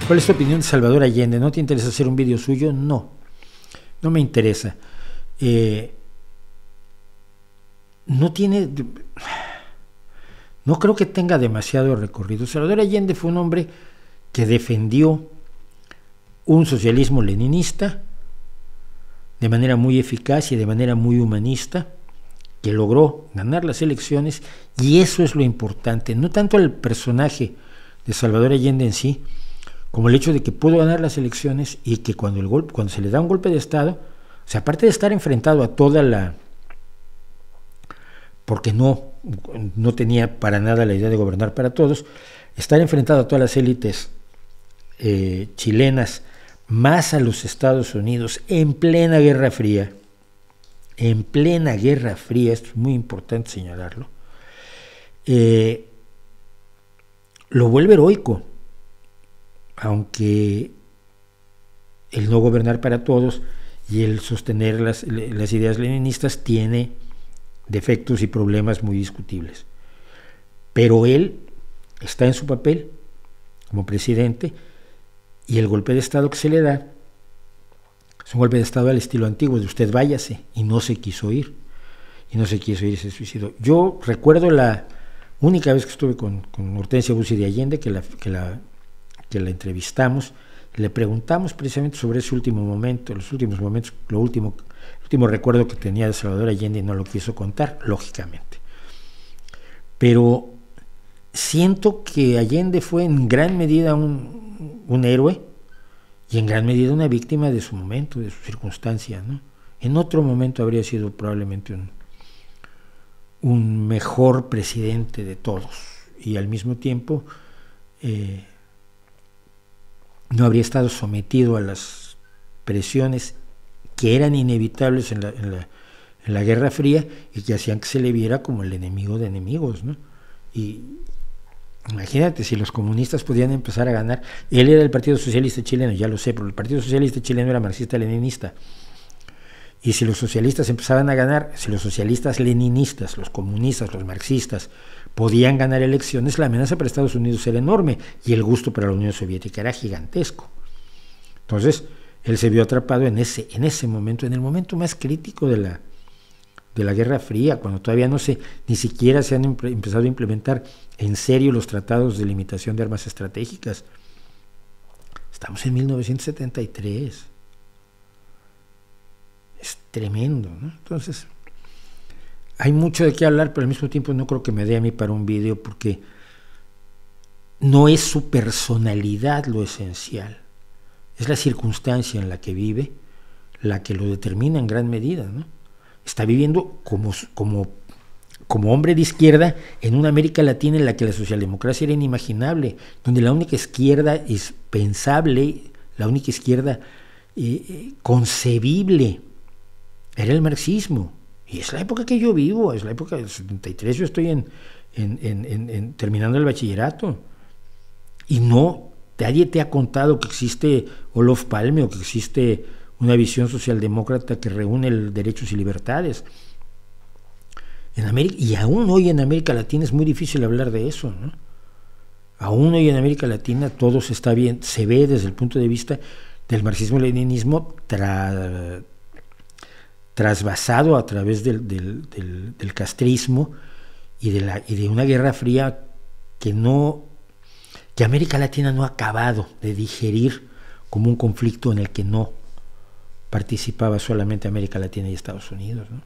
¿Cuál es tu opinión de Salvador Allende? ¿No te interesa hacer un vídeo suyo? No, no me interesa. No tiene... No creo que tenga demasiado recorrido. Salvador Allende fue un hombre que defendió un socialismo leninista de manera muy eficaz y de manera muy humanista, que logró ganar las elecciones, y eso es lo importante, no tanto el personaje de Salvador Allende en sí, como el hecho de que pudo ganar las elecciones y que cuando se le da un golpe de Estado, o sea, aparte de estar enfrentado a toda la... porque no tenía para nada la idea de gobernar para todos, estar enfrentado a todas las élites chilenas, más a los Estados Unidos, en plena Guerra Fría, esto es muy importante señalarlo, lo vuelve heroico, aunque el no gobernar para todos y el sostener las ideas leninistas tiene defectos y problemas muy discutibles. Pero él está en su papel como presidente, y el golpe de Estado que se le da es un golpe de Estado al estilo antiguo, de usted váyase, y no se quiso ir. Y se suicidó. Yo recuerdo la única vez que estuve con Hortensia Bussi de Allende, que la entrevistamos, le preguntamos precisamente sobre ese último momento, los últimos momentos, el último recuerdo que tenía de Salvador Allende, y no lo quiso contar, lógicamente. Pero siento que Allende fue en gran medida un héroe, y en gran medida una víctima de su momento, de su circunstancia, ¿no? En otro momento habría sido probablemente un mejor presidente de todos, y al mismo tiempo no habría estado sometido a las presiones que eran inevitables en la Guerra Fría, y que hacían que se le viera como el enemigo de enemigos, ¿no? Y imagínate, si los comunistas podían empezar a ganar. Él era del Partido Socialista Chileno, ya lo sé, pero el Partido Socialista Chileno era marxista-leninista. Y si los socialistas empezaban a ganar, si los socialistas leninistas, los comunistas, los marxistas podían ganar elecciones, la amenaza para Estados Unidos era enorme, y el gusto para la Unión Soviética era gigantesco. Entonces, él se vio atrapado en ese momento, en el momento más crítico de la Guerra Fría, cuando todavía ni siquiera se han empezado a implementar en serio los tratados de limitación de armas estratégicas. Estamos en 1973. Es tremendo, ¿no? Entonces, hay mucho de qué hablar, pero al mismo tiempo no creo que me dé a mí para un video, porque no es su personalidad lo esencial, es la circunstancia en la que vive la que lo determina en gran medida, ¿no? Está viviendo como hombre de izquierda en una América Latina en la que la socialdemocracia era inimaginable, donde la única izquierda es pensable, la única izquierda concebible era el marxismo. Y es la época que yo vivo, es la época del 73, yo estoy terminando el bachillerato, y nadie te ha contado que existe Olof Palme, o que existe una visión socialdemócrata que reúne derechos y libertades. En América, y aún hoy en América Latina es muy difícil hablar de eso, ¿no? Aún hoy en América Latina todo está bien, se ve desde el punto de vista del marxismo-leninismo trasvasado a través del castrismo y de una Guerra Fría que América Latina no ha acabado de digerir como un conflicto en el que no participaba solamente América Latina y Estados Unidos, ¿no?